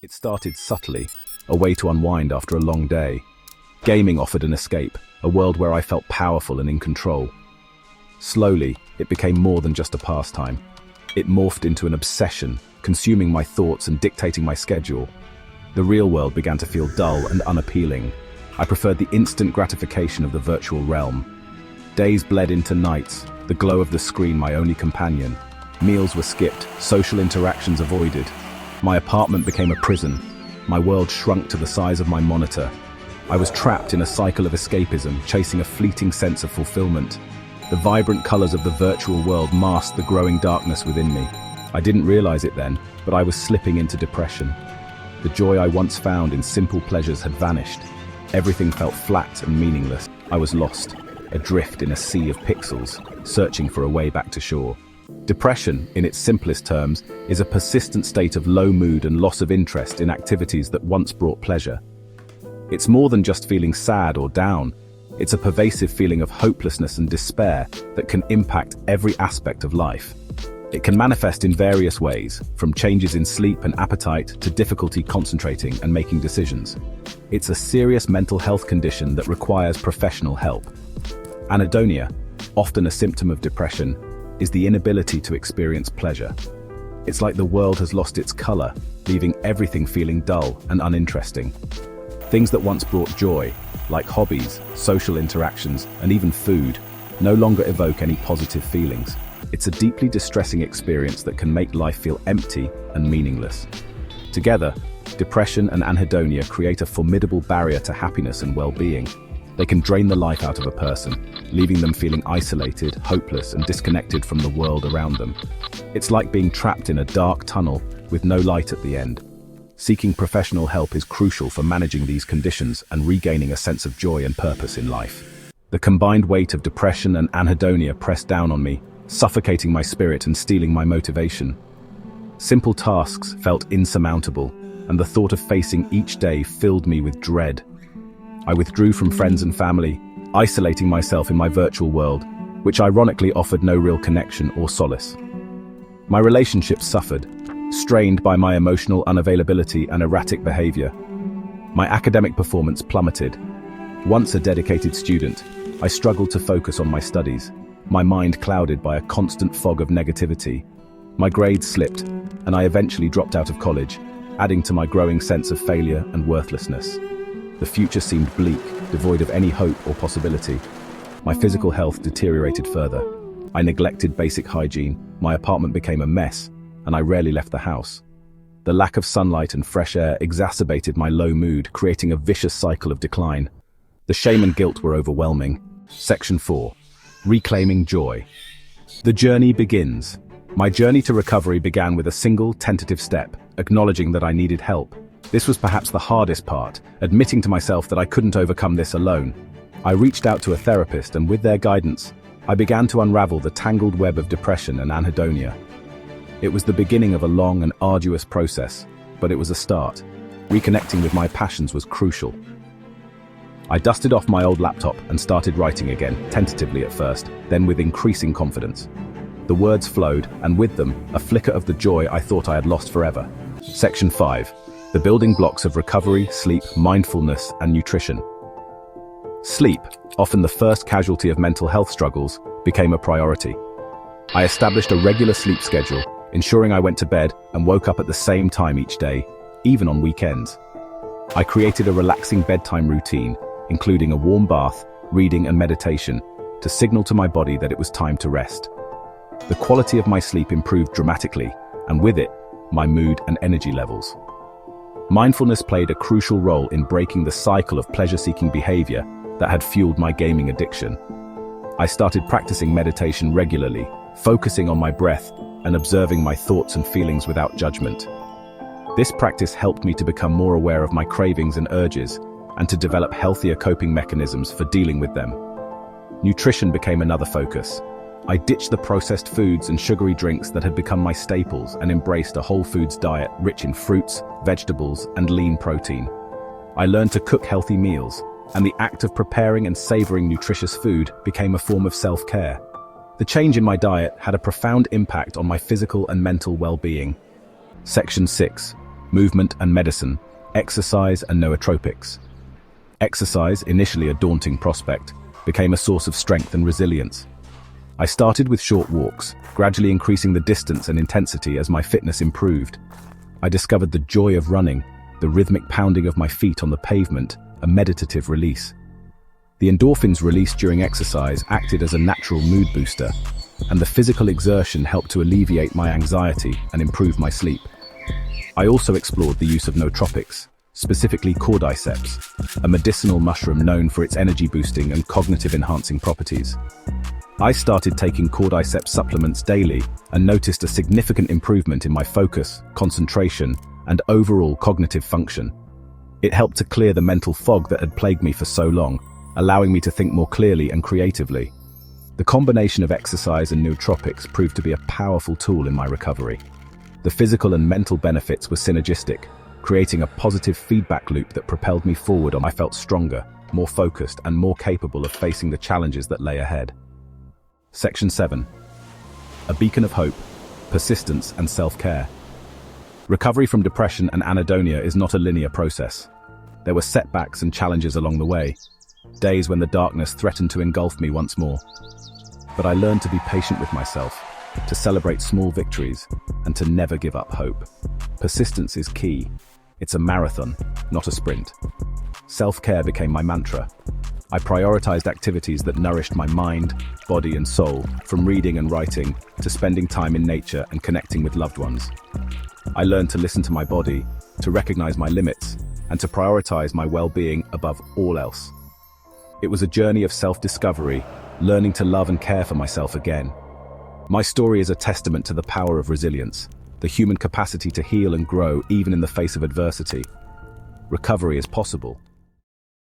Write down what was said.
It started subtly, a way to unwind after a long day. Gaming offered an escape, a world where I felt powerful and in control. Slowly, it became more than just a pastime. It morphed into an obsession, consuming my thoughts and dictating my schedule. The real world began to feel dull and unappealing. I preferred the instant gratification of the virtual realm. Days bled into nights, the glow of the screen my only companion. Meals were skipped, social interactions avoided. My apartment became a prison. My world shrunk to the size of my monitor. I was trapped in a cycle of escapism, chasing a fleeting sense of fulfillment. The vibrant colors of the virtual world masked the growing darkness within me. I didn't realize it then, but I was slipping into depression. The joy I once found in simple pleasures had vanished. Everything felt flat and meaningless. I was lost, adrift in a sea of pixels, searching for a way back to shore. Depression, in its simplest terms, is a persistent state of low mood and loss of interest in activities that once brought pleasure. It's more than just feeling sad or down. It's a pervasive feeling of hopelessness and despair that can impact every aspect of life. It can manifest in various ways, from changes in sleep and appetite to difficulty concentrating and making decisions. It's a serious mental health condition that requires professional help. Anhedonia, often a symptom of depression, is the inability to experience pleasure. It's like the world has lost its color, leaving everything feeling dull and uninteresting. Things that once brought joy, like hobbies, social interactions, and even food, no longer evoke any positive feelings. It's a deeply distressing experience that can make life feel empty and meaningless. Together, depression and anhedonia create a formidable barrier to happiness and well-being. They can drain the life out of a person, leaving them feeling isolated, hopeless, and disconnected from the world around them. It's like being trapped in a dark tunnel with no light at the end. Seeking professional help is crucial for managing these conditions and regaining a sense of joy and purpose in life. The combined weight of depression and anhedonia pressed down on me, suffocating my spirit and stealing my motivation. Simple tasks felt insurmountable, and the thought of facing each day filled me with dread. I withdrew from friends and family, isolating myself in my virtual world, which ironically offered no real connection or solace. My relationships suffered, strained by my emotional unavailability and erratic behavior. My academic performance plummeted. Once a dedicated student, I struggled to focus on my studies, my mind clouded by a constant fog of negativity. My grades slipped, and I eventually dropped out of college, adding to my growing sense of failure and worthlessness. The future seemed bleak, devoid of any hope or possibility. My physical health deteriorated further. I neglected basic hygiene, my apartment became a mess, and I rarely left the house. The lack of sunlight and fresh air exacerbated my low mood, creating a vicious cycle of decline. The shame and guilt were overwhelming. Section 4. Reclaiming joy. The journey begins. My journey to recovery began with a single, tentative step, acknowledging that I needed help. This was perhaps the hardest part, admitting to myself that I couldn't overcome this alone. I reached out to a therapist, and with their guidance, I began to unravel the tangled web of depression and anhedonia. It was the beginning of a long and arduous process, but it was a start. Reconnecting with my passions was crucial. I dusted off my old laptop and started writing again, tentatively at first, then with increasing confidence. The words flowed, and with them, a flicker of the joy I thought I had lost forever. Section 5. The building blocks of recovery, sleep, mindfulness, and nutrition. Sleep, often the first casualty of mental health struggles, became a priority. I established a regular sleep schedule, ensuring I went to bed and woke up at the same time each day, even on weekends. I created a relaxing bedtime routine, including a warm bath, reading, and meditation, to signal to my body that it was time to rest. The quality of my sleep improved dramatically, and with it, my mood and energy levels. Mindfulness played a crucial role in breaking the cycle of pleasure-seeking behavior that had fueled my gaming addiction. I started practicing meditation regularly, focusing on my breath and observing my thoughts and feelings without judgment. This practice helped me to become more aware of my cravings and urges, and to develop healthier coping mechanisms for dealing with them. Nutrition became another focus. I ditched the processed foods and sugary drinks that had become my staples and embraced a whole foods diet rich in fruits, vegetables, and lean protein. I learned to cook healthy meals, and the act of preparing and savoring nutritious food became a form of self-care. The change in my diet had a profound impact on my physical and mental well-being. Section 6. movement and medicine, exercise and nootropics. Exercise, initially a daunting prospect, became a source of strength and resilience. I started with short walks, gradually increasing the distance and intensity as my fitness improved. I discovered the joy of running, the rhythmic pounding of my feet on the pavement, a meditative release. The endorphins released during exercise acted as a natural mood booster, and the physical exertion helped to alleviate my anxiety and improve my sleep. I also explored the use of nootropics, specifically cordyceps, a medicinal mushroom known for its energy-boosting and cognitive-enhancing properties. I started taking cordyceps supplements daily and noticed a significant improvement in my focus, concentration, and overall cognitive function. It helped to clear the mental fog that had plagued me for so long, allowing me to think more clearly and creatively. The combination of exercise and nootropics proved to be a powerful tool in my recovery. The physical and mental benefits were synergistic, creating a positive feedback loop that propelled me forward. I felt stronger, more focused, and more capable of facing the challenges that lay ahead. Section 7. A beacon of hope, persistence, and self-care. Recovery from depression and anhedonia is not a linear process. There were setbacks and challenges along the way, days when the darkness threatened to engulf me once more. But I learned to be patient with myself, to celebrate small victories, and to never give up hope. Persistence is key. It's a marathon, not a sprint. Self-care became my mantra. I prioritized activities that nourished my mind, body, and soul, from reading and writing to spending time in nature and connecting with loved ones. I learned to listen to my body, to recognize my limits, and to prioritize my well-being above all else. It was a journey of self-discovery, learning to love and care for myself again. My story is a testament to the power of resilience, the human capacity to heal and grow even in the face of adversity. Recovery is possible,